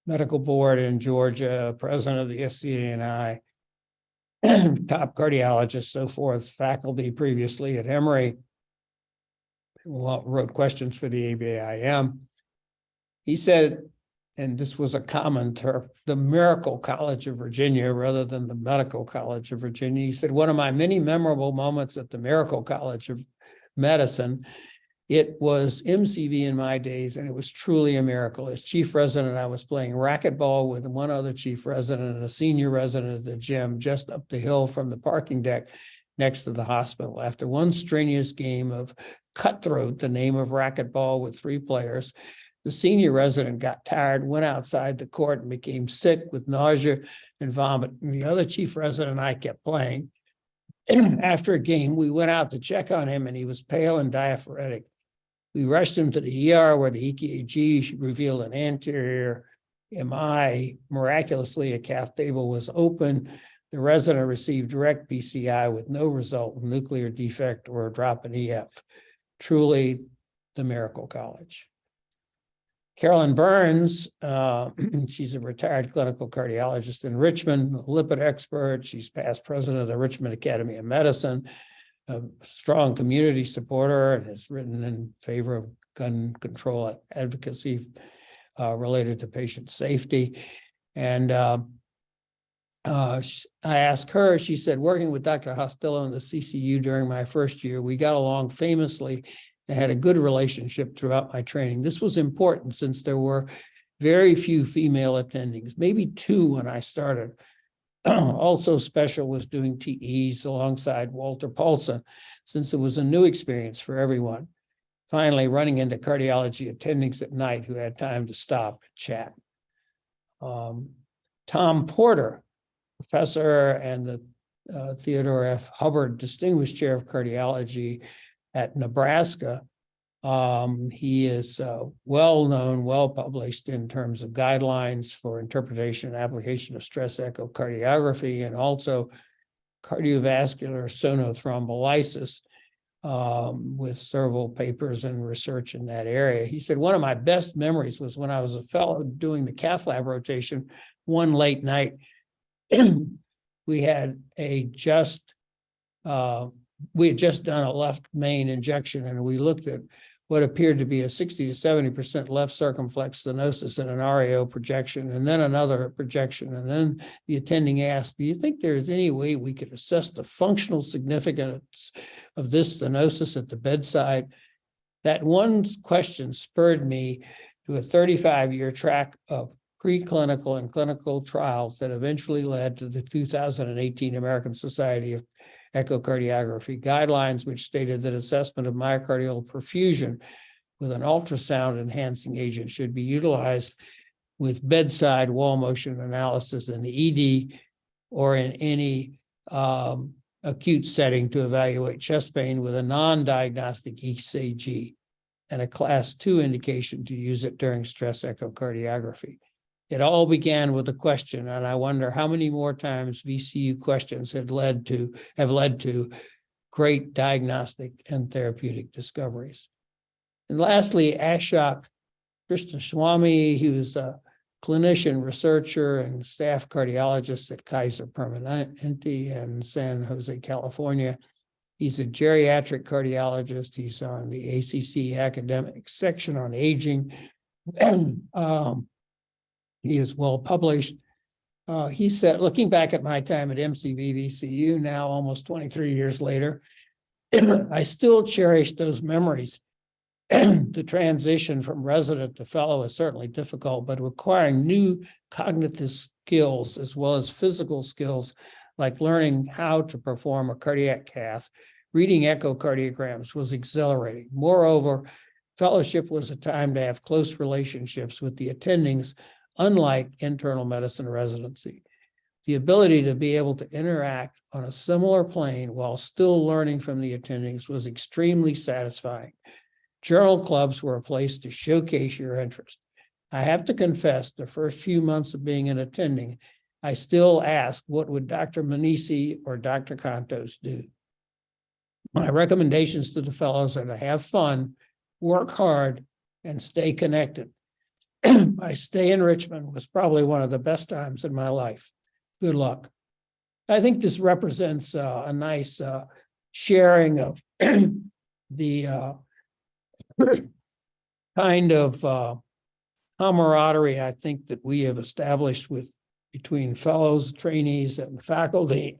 medical board in Georgia, president of the SCANI, top cardiologist, so forth, faculty previously at Emory, wrote questions for the ABIM. He said, and this was a common term, the Miracle College of Virginia rather than the Medical College of Virginia. He said, one of my many memorable moments at the Miracle College of Medicine, it was MCV in my days, and it was truly a miracle. As chief resident, I was playing racquetball with one other chief resident and a senior resident at the gym just up the hill from the parking deck next to the hospital. After one strenuous game of cutthroat, the name of racquetball with 3 players, the senior resident got tired, went outside the court, and became sick with nausea and vomit. And the other chief resident and I kept playing. After a game, we went out to check on him, and he was pale and diaphoretic. We rushed him to the ER where the EKG revealed an anterior MI. Miraculously, a cath table was open. The resident received direct PCI with no result of nuclear defect or a drop in EF. Truly the Miracle College. Carolyn Burns, she's a retired clinical cardiologist in Richmond, a lipid expert. She's past president of the Richmond Academy of Medicine, a strong community supporter, and has written in favor of gun control advocacy related to patient safety. And I asked her, she said, working with Dr. Hostillo in the CCU during my first year, we got along famously and had a good relationship throughout my training. This was important since there were very few female attendings, maybe 2 when I started. Also special was doing TEs alongside Walter Paulson, since it was a new experience for everyone. Finally, running into cardiology attendings at night who had time to stop and chat. Tom Porter, professor and the Theodore F. Hubbard Distinguished Chair of Cardiology at Nebraska. He is well-known, well-published in terms of guidelines for interpretation and application of stress echocardiography and also cardiovascular sonothrombolysis with several papers and research in that area. He said, one of my best memories was when I was a fellow doing the cath lab rotation one late night. We had just done a left main injection, and we looked at what appeared to be a 60 to 70% left circumflex stenosis and an RAO projection, and then another projection. And then the attending asked, do you think there's any way we could assess the functional significance of this stenosis at the bedside? That one question spurred me to a 35-year track of preclinical and clinical trials that eventually led to the 2018 American Society of Echocardiography guidelines, which stated that assessment of myocardial perfusion with an ultrasound enhancing agent should be utilized with bedside wall motion analysis in the ED or in any acute setting to evaluate chest pain with a non-diagnostic ECG and a class 2 indication to use it during stress echocardiography. It all began with a question, and I wonder how many more times VCU questions have led to great diagnostic and therapeutic discoveries. And lastly, Ashok Krishnaswamy, he was a clinician, researcher, and staff cardiologist at Kaiser Permanente in San Jose, California. He's a geriatric cardiologist. He's on the ACC academic section on aging. He is well published. He said, looking back at my time at MCV VCU, now almost 23 years later, I still cherish those memories. The transition from resident to fellow is certainly difficult, but requiring new cognitive skills as well as physical skills, like learning how to perform a cardiac cath, reading echocardiograms was exhilarating. Moreover, fellowship was a time to have close relationships with the attendings, unlike internal medicine residency. The ability to be able to interact on a similar plane while still learning from the attendings was extremely satisfying. Journal clubs were a place to showcase your interest. I have to confess, the first few months of being an attending, I still ask, what would Dr. Manisi or Dr. Contos do? My recommendations to the fellows are to have fun, work hard, and stay connected. My stay in Richmond was probably one of the best times in my life. Good luck. I think this represents a nice sharing of the kind of camaraderie I think that we have established between fellows, trainees, and faculty.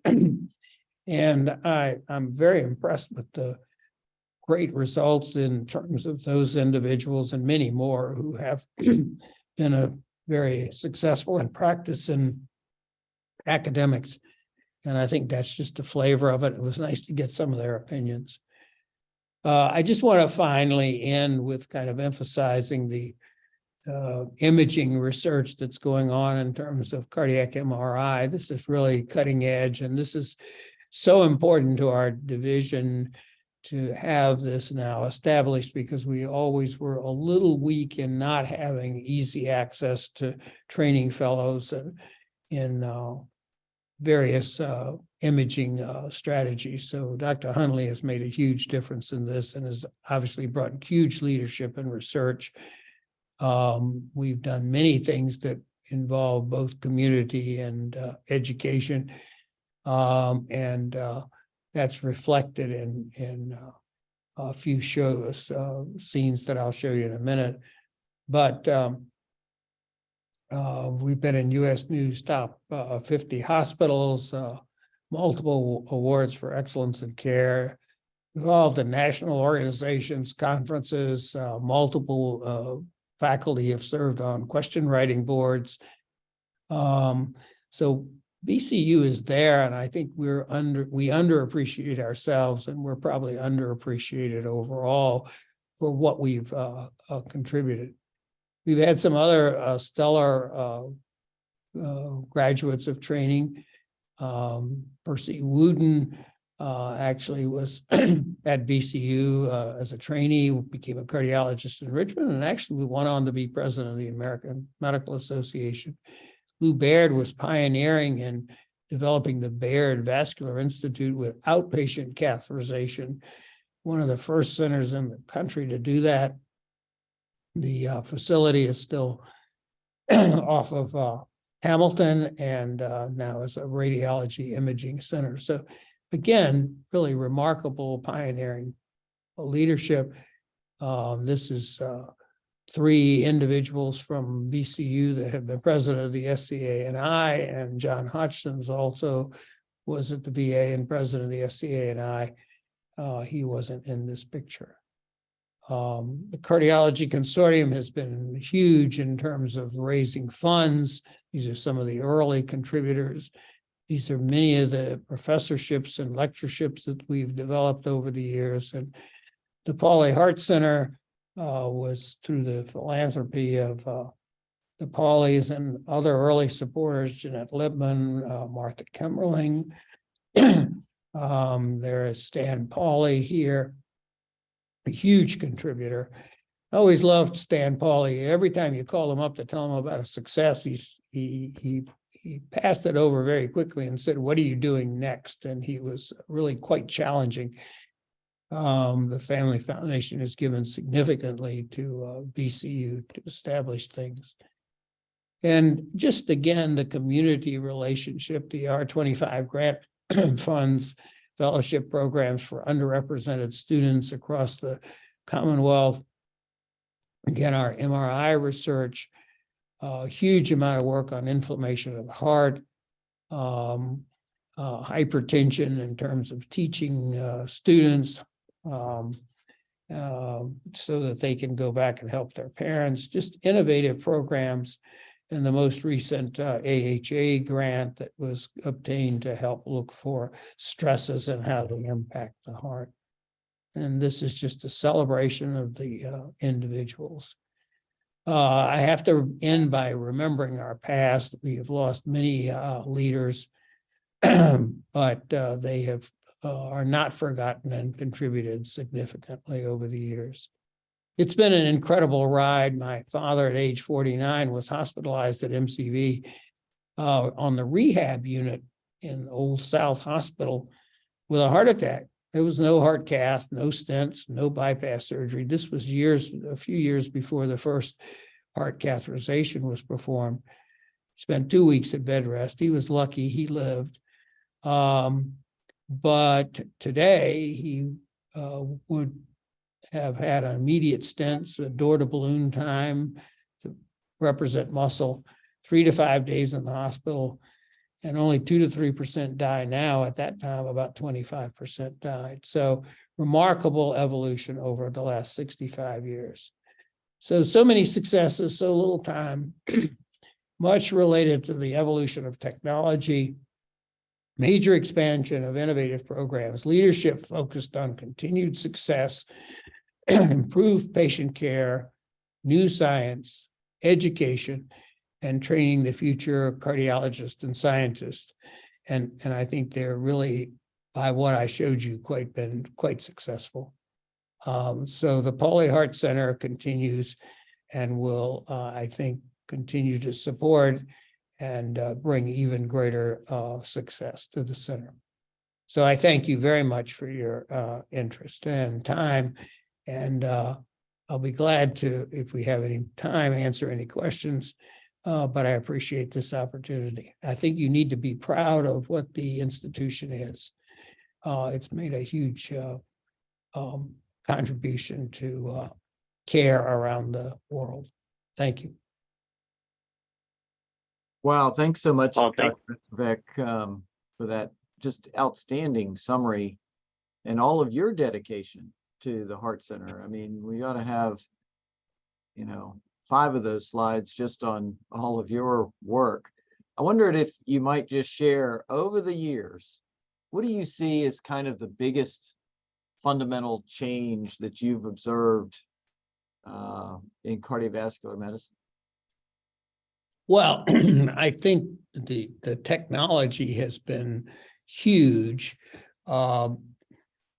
And I'm very impressed with the great results in terms of those individuals and many more who have been very successful in practice in academics. And I think that's just a flavor of it. It was nice to get some of their opinions. I just want to finally end with kind of emphasizing the imaging research that's going on in terms of cardiac MRI. This is really cutting edge, and this is so important to our division to have this now established, because we always were a little weak in not having easy access to training fellows in various imaging strategies. So Dr. Hunley has made a huge difference in this and has obviously brought huge leadership and research. We've done many things that involve both community and education. That's reflected in a few scenes that I'll show you in a minute. But we've been in U.S. News top 50 hospitals, multiple awards for excellence in care, involved in national organizations, conferences, multiple faculty have served on question writing boards. So VCU is there, and I think we underappreciate ourselves, and we're probably underappreciated overall for what we've contributed. We've had some other stellar graduates of training. Percy Wooden actually was at VCU as a trainee, became a cardiologist in Richmond, and actually went on to be president of the American Medical Association. Lou Baird was pioneering in developing the Baird Vascular Institute with outpatient catheterization, one of the first centers in the country to do that. The facility is still off of Hamilton, and now is a radiology imaging center. So again, really remarkable pioneering leadership. This is 3 individuals from VCU that have been president of the SCA&I, and John Hodgson's also was at the VA and president of the SCA&I. He wasn't in this picture. The Cardiology Consortium has been huge in terms of raising funds. These are some of the early contributors. These are many of the professorships and lectureships that we've developed over the years. And the Pauley Heart Center was through the philanthropy of the Pauleys and other early supporters, Jeanette Lipman, Martha Kemmerling. There is Stan Pauley here, a huge contributor. I always loved Stan Pauley. Every time you call him up to tell him about a success, he passed it over very quickly and said, "What are you doing next?" And he was really quite challenging. The Family Foundation has given significantly to VCU to establish things. And just again, the community relationship, the R25 grant funds, fellowship programs for underrepresented students across the Commonwealth. Again, our MRI research, a huge amount of work on inflammation of the heart, hypertension in terms of teaching students so that they can go back and help their parents, just innovative programs. And the most recent AHA grant that was obtained to help look for stresses and how they impact the heart. And this is just a celebration of the individuals. I have to end by remembering our past. We have lost many leaders, but they are not forgotten and contributed significantly over the years. It's been an incredible ride. My father at age 49 was hospitalized at MCV on the rehab unit in Old South Hospital with a heart attack. There was no heart cath, no stents, no bypass surgery. This was a few years before the first heart catheterization was performed. Spent 2 weeks at bed rest. He was lucky, he lived. But today he would have had an immediate stents, a door to balloon time to represent muscle, 3 to 5 days in the hospital, and only 2 to 3% die now. At that time, about 25% died. So remarkable evolution over the last 65 years. So many successes, so little time, much related to the evolution of technology, major expansion of innovative programs, leadership focused on continued success, improved patient care, new science, education, and training the future cardiologists and scientists. And I think they're really, by what I showed you, been quite successful. So the Pauley Heart Center continues and will, I think, continue to support and bring even greater success to the center. So I thank you very much for your interest and time. And I'll be glad to, if we have any time, answer any questions, but I appreciate this opportunity. I think you need to be proud of what the institution is. It's made a huge contribution to care around the world. Thank you. Wow, thanks so much, Oh, Dr. Vetrovec, for that just outstanding summary and all of your dedication to the Heart Center. I mean, we ought to have, 5 of those slides just on all of your work. I wondered if you might just share over the years, what do you see as kind of the biggest fundamental change that you've observed in cardiovascular medicine? Well, I think the technology has been huge,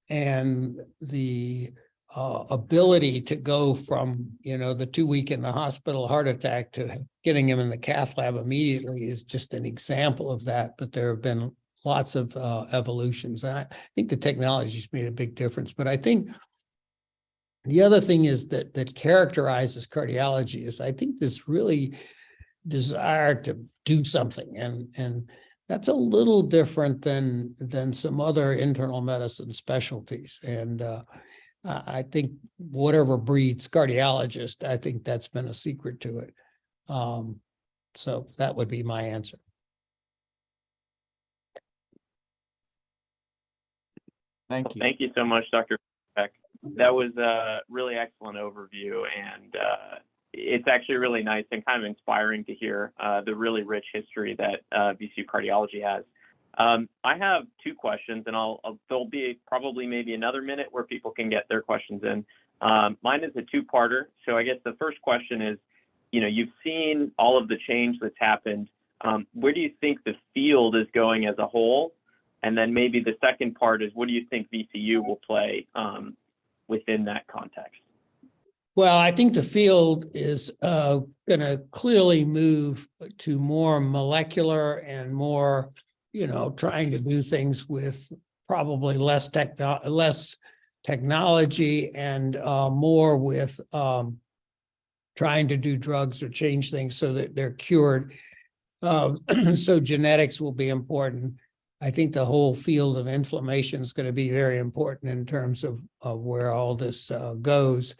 and the ability to go from, you know, the 2-week in the hospital heart attack to getting him in the cath lab immediately is just an example of that. But there have been lots of evolutions. I think the technology's made a big difference. But I think the other thing is that characterizes cardiology is, I think, this really desire to do something, and that's a little different than some other internal medicine specialties. And I think whatever breeds cardiologist, I think that's been a secret to it. So that would be my answer. Thank you. Thank you so much, Dr. Beck. That was a really excellent overview, and it's actually really nice and kind of inspiring to hear the really rich history that VCU Cardiology has. I have 2 questions, and there'll be probably maybe another minute where people can get their questions in. Mine is a 2-parter. So I guess the first question is, you know, you've seen all of the change that's happened. Where do you think the field is going as a whole? And then maybe the second part is, what do you think VCU will play within that context? Well, I think the field is going to clearly move to more molecular and more, you know, trying to do things with probably less technology and more with trying to do drugs or change things so that they're cured. So genetics will be important. I think the whole field of inflammation is going to be very important in terms of where all this goes.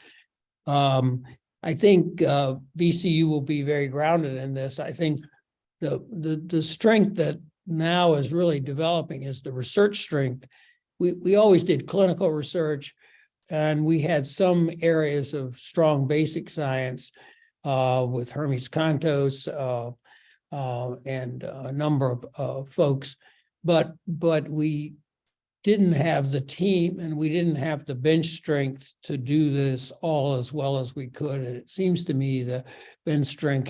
I think VCU will be very grounded in this. I think the strength that now is really developing is the research strength. We always did clinical research, and we had some areas of strong basic science with Hermes Contos and a number of folks, but we didn't have the team and we didn't have the bench strength to do this all as well as we could. And it seems to me the bench strength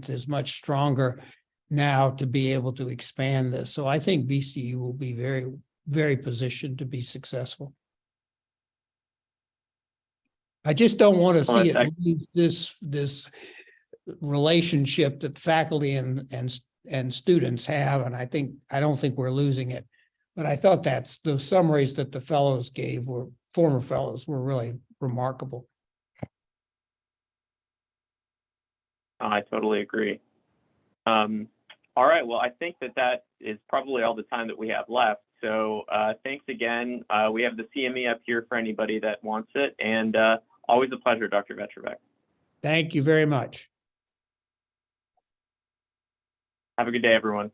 is much stronger now to be able to expand this. So I think VCU will be very, very positioned to be successful. I just don't want to see it lose this relationship that faculty and students have, and I don't think we're losing it. But I thought those summaries that the fellows gave former fellows were really remarkable. I totally agree. All right, well, I think that is probably all the time that we have left. So thanks again. We have the CME up here for anybody that wants it, and always a pleasure, Dr. Vetrovec. Thank you very much. Have a good day, everyone.